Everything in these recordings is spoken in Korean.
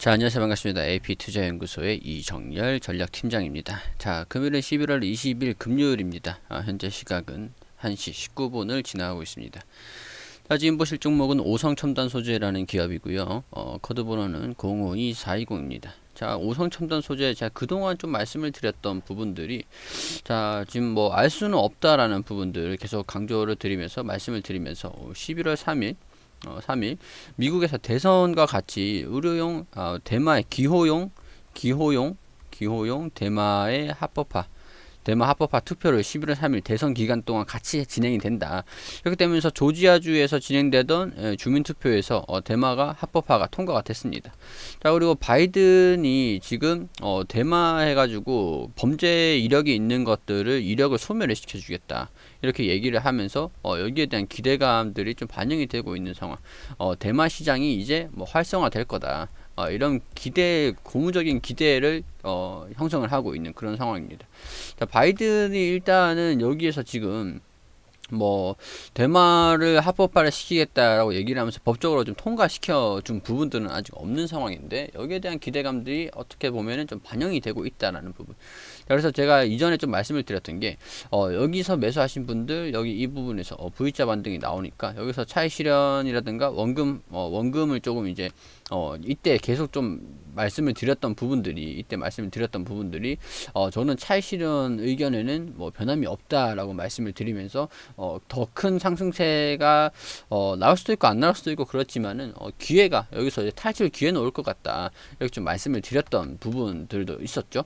자, 안녕하세요. 반갑습니다. AP투자연구소의 이정열 전략팀장입니다. 자, 금요일은 11월 20일 금요일입니다. 현재 시각은 1시 19분을 지나가고 있습니다. 자, 지금 보실 종목은 오성첨단 소재라는 기업이고요. 코드 번호는 052420입니다. 자, 오성첨단 소재, 제가 그동안 좀 말씀을 드렸던 부분들이, 자, 지금 뭐 알 수는 없다라는 부분들 계속 강조를 드리면서 말씀을 드리면서 11월 3일 3일 미국에서 대선과 같이 의료용 대마의 기호용 대마의 대마 합법화 투표를 11월 3일 대선 기간 동안 같이 진행이 된다. 이렇게 되면서 조지아주에서 진행되던 주민투표에서 대마가 합법화가 통과가 됐습니다. 자, 그리고 바이든이 지금 대마 해가지고 범죄 이력이 있는 것들을 이력을 소멸을 시켜주겠다. 이렇게 얘기를 하면서 여기에 대한 기대감들이 좀 반영이 되고 있는 상황. 대마 시장이 이제 뭐 활성화될 거다. 이런 고무적인 기대를 형성을 하고 있는 그런 상황입니다. 자, 바이든이 일단은 여기에서 지금 뭐 대마를 합법화를 시키겠다라고 얘기를 하면서 법적으로 좀 통과시켜 준 부분들은 아직 없는 상황인데, 여기에 대한 기대감들이 어떻게 보면은 좀 반영이 되고 있다라는 부분. 자, 그래서 제가 이전에 좀 말씀을 드렸던 게 여기서 매수하신 분들 여기 이 부분에서 V자 반등이 나오니까 여기서 차익 실현이라든가 원금을 조금 이제 이때 계속 좀 말씀을 드렸던 부분들이 저는 차익 실현 의견에는 뭐 변함이 없다라고 말씀을 드리면서 더 큰 상승세가 나올 수도 있고 안 나올 수도 있고 그렇지만은 기회가 여기서 이제 탈출 기회는 올 것 같다, 이렇게 좀 말씀을 드렸던 부분들도 있었죠.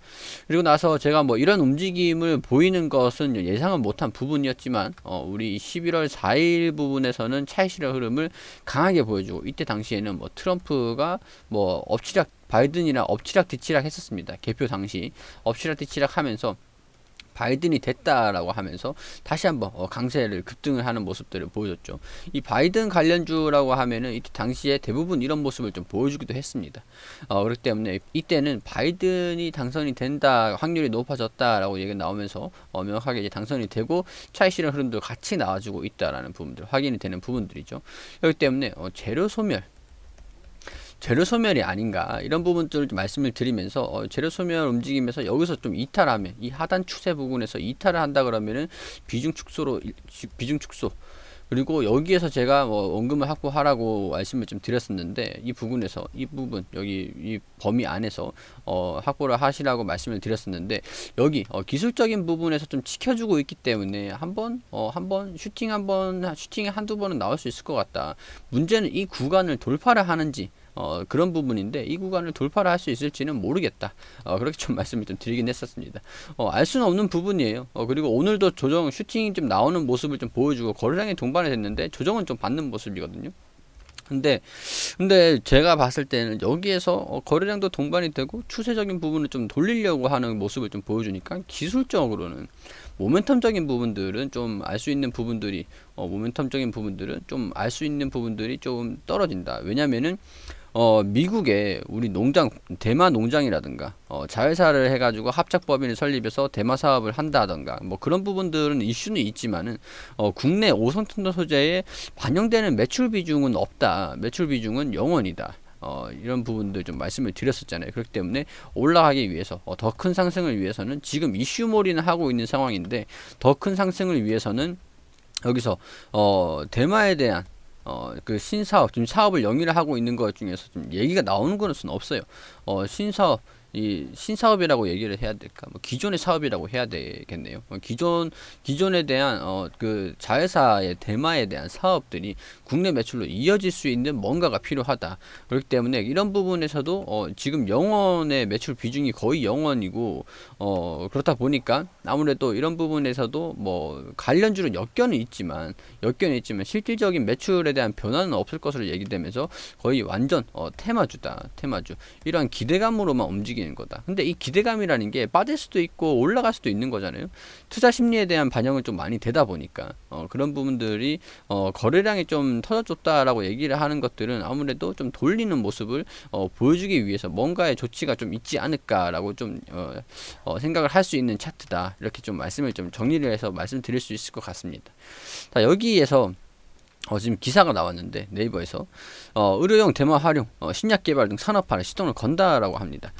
그리고 나서 제가 뭐 이런 움직임을 보이는 것은 예상은 못한 부분이었지만 우리 11월 4일 부분에서는 차익 실현 흐름을 강하게 보여주고, 이때 당시에는 뭐 트럼프가 뭐 바이든이랑 엎치락 뒤치락 했었습니다. 개표 당시 엎치락 뒤치락 하면서 바이든이 됐다라고 하면서 다시 한번 강세를 급등을 하는 모습들을 보여줬죠. 이 바이든 관련주라고 하면은 이때 당시에 대부분 이런 모습을 좀 보여주기도 했습니다. 그렇기 때문에 이때는 바이든이 당선이 된다, 확률이 높아졌다라고 얘기가 나오면서 명확하게 이제 당선이 되고 차익 실현 흐름도 같이 나와주고 있다라는 부분들, 확인이 되는 부분들이죠. 그렇기 때문에 재료 소멸이 아닌가, 이런 부분들을 좀 말씀을 드리면서 재료 소멸 움직임에서 여기서 좀 이탈하면, 이 하단 추세 부분에서 이탈을 한다 그러면은 비중 축소, 그리고 여기에서 제가 뭐 원금을 확보하라고 말씀을 좀 드렸었는데, 이 부분 여기 이 범위 안에서 확보를 하시라고 말씀을 드렸었는데, 여기 기술적인 부분에서 좀 지켜주고 있기 때문에 한번 슈팅 한두 번은 나올 수 있을 것 같다. 문제는 이 구간을 돌파를 하는지, 그런 부분인데, 이 구간을 돌파를 할 수 있을지는 모르겠다. 그렇게 좀 말씀을 좀 드리긴 했었습니다. 알 수는 없는 부분이에요. 그리고 오늘도 슈팅이 좀 나오는 모습을 좀 보여주고 거래량이 동반이 됐는데 조정은 좀 받는 모습이거든요. 근데 제가 봤을 때는 여기에서 거래량도 동반이 되고 추세적인 부분을 좀 돌리려고 하는 모습을 좀 보여주니까, 기술적으로는 모멘텀적인 부분들은 좀 알 수 있는 부분들이 좀 떨어진다. 왜냐면은 미국의 우리 대마 농장이라든가, 자회사를 해가지고 합작법인을 설립해서 대마 사업을 한다던가, 뭐 그런 부분들은 이슈는 있지만은, 국내 오성첨단 소재에 반영되는 매출 비중은 없다. 매출 비중은 0원이다. 이런 부분들 좀 말씀을 드렸었잖아요. 그렇기 때문에 올라가기 위해서, 더 큰 상승을 위해서는, 지금 이슈몰이는 하고 있는 상황인데, 더 큰 상승을 위해서는 여기서 대마에 대한 그 신사업, 지금 사업을 영위를 하고 있는 것 중에서 좀 얘기가 나오는 것은 없어요. 이 신사업이라고 얘기를 해야 될까? 뭐 기존의 사업이라고 해야 되겠네요. 기존에 대한 그 자회사의 대마에 대한 사업들이 국내 매출로 이어질 수 있는 뭔가가 필요하다. 그렇기 때문에 이런 부분에서도 지금 영원의 매출 비중이 거의 0원이고, 그렇다 보니까 아무래도 이런 부분에서도 뭐 관련주로 엮여는 있지만 실질적인 매출에 대한 변화는 없을 것으로 얘기되면서 거의 완전 테마주 이러한 기대감으로만 움직이는 거다. 근데 이 기대감이라는 게 빠질 수도 있고 올라갈 수도 있는 거잖아요. 투자 심리에 대한 반영은 좀 많이 되다 보니까 그런 부분들이 거래량이 좀 터져줬다라고 얘기를 하는 것들은 아무래도 좀 돌리는 모습을 보여주기 위해서 뭔가의 조치가 좀 있지 않을까라고 좀 생각을 할 수 있는 차트다. 이렇게 좀 말씀을 좀 정리를 해서 말씀드릴 수 있을 것 같습니다. 자, 여기에서 지금 기사가 나왔는데 네이버에서 의료용 대마 활용, 신약 개발 등 산업화를 시동을 건다라고 합니다.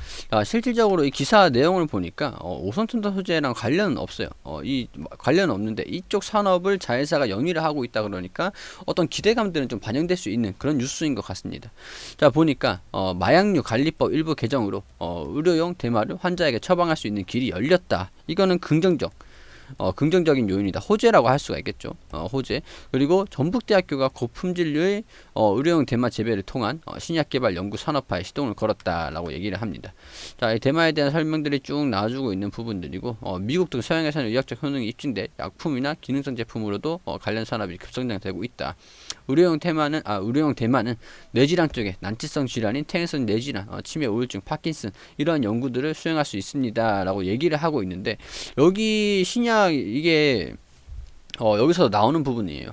실질적으로 이 기사 내용을 보니까 오손톤도 소재랑 관련은 없어요. 이 관련은 없는데 이쪽 산업을 자회사가 영위를 하고 있다 그러니까 어떤 기대감들은 좀 반영될 수 있는 그런 뉴스인 것 같습니다. 자 보니까 마약류 관리법 일부 개정으로 의료용 대마를 환자에게 처방할 수 있는 길이 열렸다. 이거는 긍정적인 요인이다. 호재라고 할 수가 있겠죠. 호재. 그리고 전북대학교가 고품질의 의료용 대마 재배를 통한 신약 개발 연구 산업화에 시동을 걸었다라고 얘기를 합니다. 자, 이 대마에 대한 설명들이 쭉 나와주고 있는 부분들이고 미국 등 서양에서는 의학적 효능이 입증돼 약품이나 기능성 제품으로도 관련 산업이 급성장되고 있다. 의료용 대마는 뇌질환 쪽에 난치성 질환인 퇴행성 뇌질환, 치매, 우울증, 파킨슨 이러한 연구들을 수행할 수 있습니다라고 얘기를 하고 있는데 여기 신약 이게 여기서 나오는 부분이에요.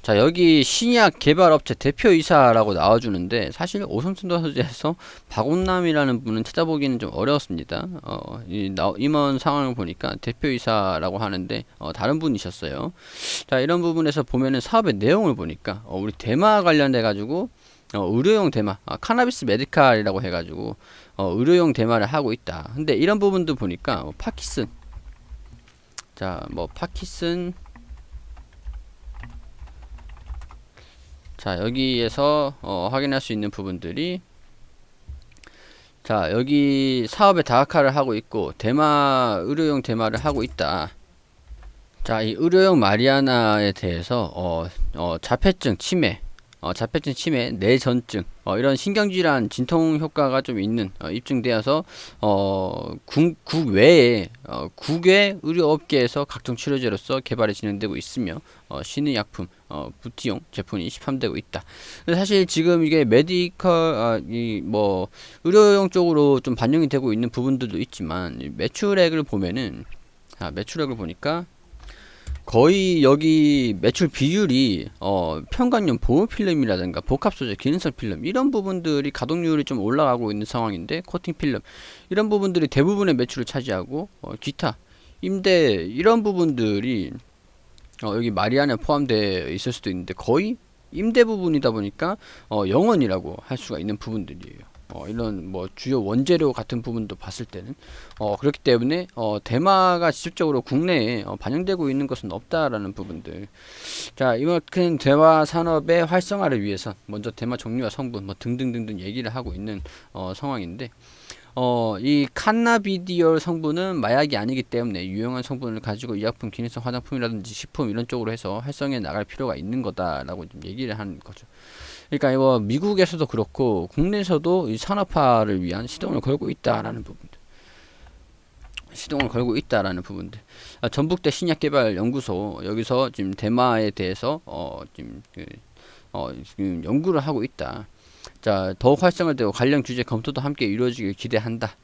자 여기 신약 개발업체 대표이사라고 나와주는데 사실 오손톤도 소재에서 박온남이라는 분은 찾아보기는 좀 어려웠습니다. 임원 상황을 보니까 대표이사라고 하는데 다른 분이셨어요. 자 이런 부분에서 보면은 사업의 내용을 보니까 우리 대마 관련돼 가지고 의료용 대마, 카나비스 메디칼이라고 해가지고 의료용 대마를 하고 있다. 근데 이런 부분도 보니까 파킨슨, 파킨슨. 자 여기에서 확인할 수 있는 부분들이 자 여기 사업의 다각화를 하고 있고 의료용 대마를 하고 있다. 자 이 의료용 마리아나에 대해서 자폐증 치매, 뇌전증, 이런 신경질환 진통 효과가 좀 있는 입증되어서 국외 의료업계에서 각종 치료제로서 개발이 진행되고 있으며 신의약품, 부티용 제품이 시판되고 있다. 근데 사실 지금 이게 의료용 쪽으로 좀 반영이 되고 있는 부분들도 있지만 매출액을 보면은 매출액을 보니까 거의 여기 매출 비율이 편관용 보호필름이라든가 복합소재 기능성 필름 이런 부분들이 가동률이 좀 올라가고 있는 상황인데 코팅 필름 이런 부분들이 대부분의 매출을 차지하고 기타 임대 이런 부분들이 여기 마리안에 포함되어 있을 수도 있는데 거의 임대 부분이다 보니까 영원이라고 할 수가 있는 부분들이에요. 이런 주요 원재료 같은 부분도 봤을 때는 그렇기 때문에 대마가 직접적으로 국내에 반영되고 있는 것은 없다라는 부분들. 자 이만큼 대마 산업의 활성화를 위해서 먼저 대마 종류와 성분 등등등등 얘기를 하고 있는 상황인데 이 칸나비디올 성분은 마약이 아니기 때문에 유용한 성분을 가지고 의약품, 기능성 화장품이라든지 식품 이런 쪽으로 해서 활성화해 나갈 필요가 있는 거다라고 좀 얘기를 하는 거죠. 그러니까 미국에서도 그렇고 국내에서도 이 산업화를 위한 시동을 걸고 있다라는 부분들. 전북대 신약개발연구소 여기서 지금 대마에 대해서 지금 연구를 하고 있다. 자 더욱 활성화되고 관련 규제 검토도 함께 이루어지길 기대한다.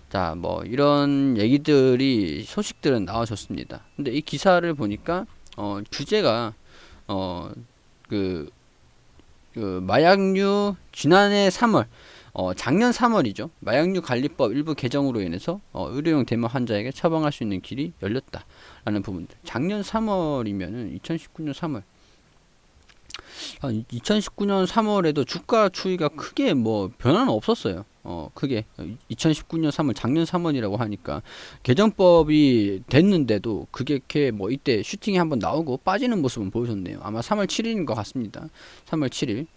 자 이런 얘기들이 소식들은 나와줬습니다. 근데 이 기사를 보니까 규제가 마약류 지난해 3월 작년 3월이죠. 마약류 관리법 일부 개정으로 인해서 의료용 대마 환자에게 처방할 수 있는 길이 열렸다라는 부분들. 작년 3월이면은 2019년 3월. 2019년 3월에도 주가 추이가 크게 변화는 없었어요. 크게 2019년 3월 작년 3월이라고 하니까 개정법이 됐는데도 그게 이렇게 이때 슈팅이 한번 나오고 빠지는 모습은 보여줬네요. 아마 3월 7일인 것 같습니다. 3월 7일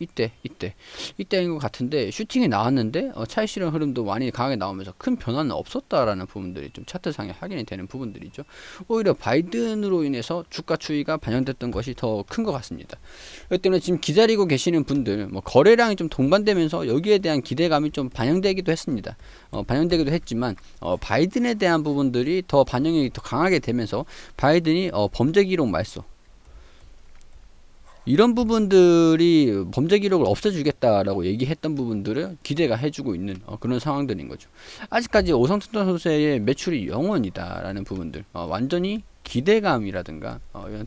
이때인 것 같은데 슈팅이 나왔는데 차익 실현 흐름도 많이 강하게 나오면서 큰 변화는 없었다라는 부분들이 좀 차트상에 확인이 되는 부분들이죠. 오히려 바이든으로 인해서 주가 추이가 반영됐던 것이 더 큰 것 같습니다. 그렇기 때문에 지금 기다리고 계시는 분들 거래량이 좀 동반되면서 여기에 대한 기대감이 좀 반영되기도 했습니다. 반영되기도 했지만 바이든에 대한 부분들이 더 반영이 더 강하게 되면서 바이든이 범죄 기록 말소 이런 부분들이 범죄 기록을 없애주겠다라고 얘기했던 부분들을 기대가 해주고 있는 그런 상황들인 거죠. 아직까지 오성톤도 소재의 매출이 0원이다라는 부분들 완전히 기대감이라든가 이런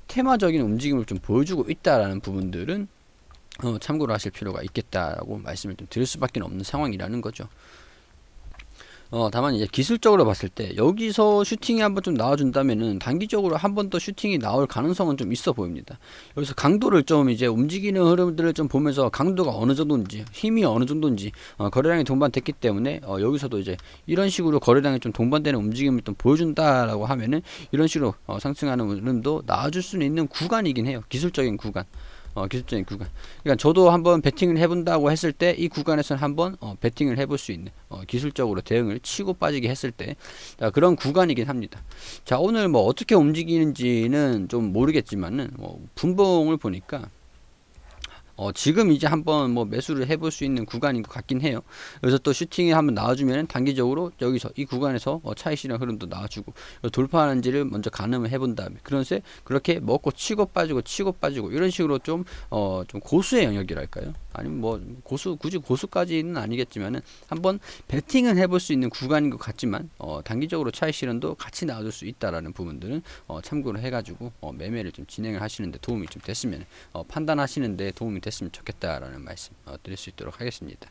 테마적인 움직임을 좀 보여주고 있다라는 부분들은 참고를 하실 필요가 있겠다라고 말씀을 좀 드릴 수밖에 없는 상황이라는 거죠. 다만 이제 기술적으로 봤을 때 여기서 슈팅이 한번 좀 나와준다면은 단기적으로 한 번 더 슈팅이 나올 가능성은 좀 있어 보입니다. 여기서 강도를 좀 이제 움직이는 흐름들을 좀 보면서 강도가 어느 정도인지 힘이 어느 정도인지 거래량이 동반됐기 때문에 여기서도 이제 이런 식으로 거래량이 좀 동반되는 움직임을 좀 보여준다라고 하면은 이런 식으로 상승하는 흐름도 나와줄 수는 있는 구간이긴 해요. 기술적인 구간. 기술적인 구간. 그러니까 저도 한번 베팅을 해본다고 했을 때 이 구간에서는 한번 베팅을 해볼 수 있는 기술적으로 대응을 치고 빠지게 했을 때 그런 구간이긴 합니다. 자, 오늘 뭐 어떻게 움직이는지는 좀 모르겠지만은 분봉을 보니까 지금 이제 한번 뭐 매수를 해볼 수 있는 구간인 것 같긴 해요. 그래서 또 슈팅이 한번 나와주면 단기적으로 여기서 이 구간에서 차익 실현 흐름도 나와주고 돌파하는지를 먼저 가늠을 해본 다음에 그렇게 먹고 치고 빠지고 이런 식으로 좀 고수의 영역이랄까요? 아니면 뭐 굳이 고수까지는 아니겠지만은 한번 베팅은 해볼 수 있는 구간인 것 같지만 단기적으로 차익 실현도 같이 나와줄 수 있다라는 부분들은 참고를 해가지고 매매를 좀 진행을 하시는데 도움이 좀 됐으면 판단하시는데 도움이 됐으면 좋겠다라는 말씀 드릴 수 있도록 하겠습니다.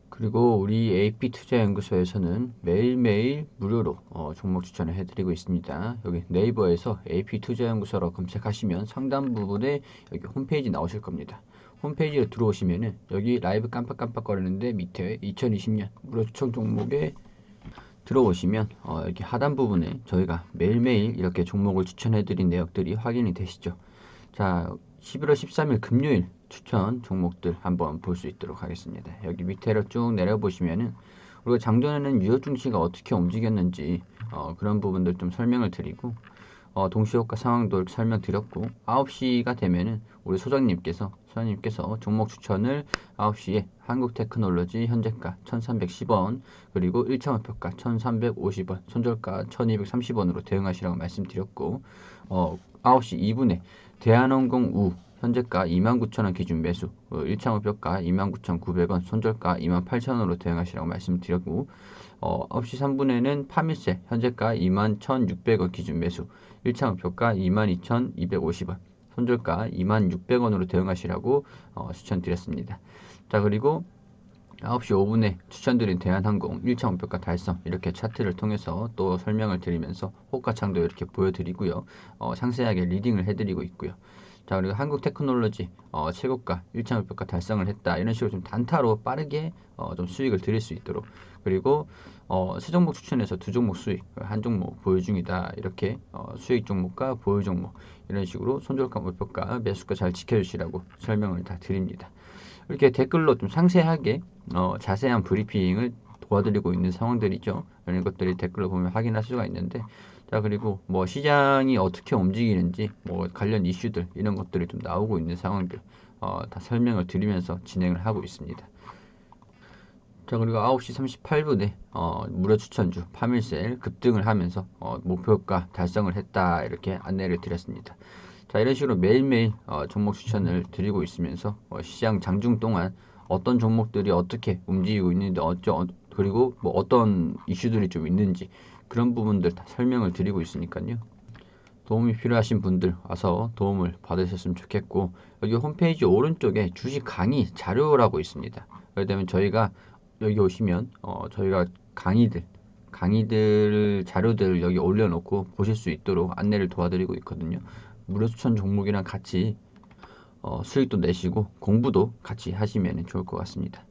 그리고 우리 AP투자연구소에서는 매일매일 무료로 종목 추천을 해드리고 있습니다. 여기 네이버에서 AP투자연구소라고 검색하시면 상단 부분에 여기 홈페이지 나오실 겁니다. 홈페이지로 들어오시면은 여기 라이브 깜빡깜빡거리는데 밑에 2020년 무료 추천 종목에 들어오시면 여기 하단 부분에 저희가 매일매일 이렇게 종목을 추천해드린 내역들이 확인이 되시죠. 자, 11월 13일 금요일 추천 종목들 한번 볼 수 있도록 하겠습니다. 여기 밑에로 쭉 내려보시면은 우리가 장전에는 유효 증시가 어떻게 움직였는지 그런 부분들 좀 설명을 드리고 동시효과 상황도 설명드렸고 9시가 되면은 우리 소장님께서 종목 추천을 9시에 한국테크놀로지 현재가 1310원 그리고 1차 목표가 1350원 손절가 1230원으로 대응하시라고 말씀드렸고 9시 2분에 대한항공 우 현재가 29,000원 기준 매수 1차 목표가 29,900원 손절가 28,000원으로 대응하시라고 말씀드렸고 9시 3분에는 파밀셀 현재가 21,600원 기준 매수 1차 목표가 22,250원 손절가 26,000원으로 대응하시라고 추천드렸습니다. 자, 그리고 9시 5분에 추천드린 대한항공 1차 목표가 달성 이렇게 차트를 통해서 또 설명을 드리면서 호가창도 이렇게 보여드리고요. 상세하게 리딩을 해드리고 있고요. 자, 그리고 한국테크놀로지 최고가 1차 목표가 달성을 했다 이런 식으로 좀 단타로 빠르게 좀 수익을 드릴 수 있도록 그리고 세 종목 추천해서 두 종목 수익 한 종목 보유 중이다 이렇게 수익 종목과 보유 종목 이런 식으로 손절가 목표가 매수가 잘 지켜주시라고 설명을 다 드립니다. 이렇게 댓글로 좀 상세하게 자세한 브리핑을 도와드리고 있는 상황들이죠. 이런 것들이 댓글로 보면 확인할 수가 있는데 자, 그리고 뭐 시장이 어떻게 움직이는지 뭐 관련 이슈들 이런 것들이 좀 나오고 있는 상황들 다 설명을 드리면서 진행을 하고 있습니다. 자, 그리고 9시 38분에 무료 추천주 파밀셀 급등을 하면서 목표가 달성을 했다 이렇게 안내를 드렸습니다. 자, 이런 식으로 매일매일 종목 추천을 드리고 있으면서 시장 장중 동안 어떤 종목들이 어떻게 움직이고 있는지 그리고 뭐 어떤 이슈들이 좀 있는지 그런 부분들 다 설명을 드리고 있으니까요. 도움이 필요하신 분들 와서 도움을 받으셨으면 좋겠고 여기 홈페이지 오른쪽에 주식 강의 자료라고 있습니다. 그러면 저희가 여기 오시면 저희가 강의들 자료들을 여기 올려놓고 보실 수 있도록 안내를 도와드리고 있거든요. 무료 추천 종목이랑 같이 수익도 내시고 공부도 같이 하시면 좋을 것 같습니다.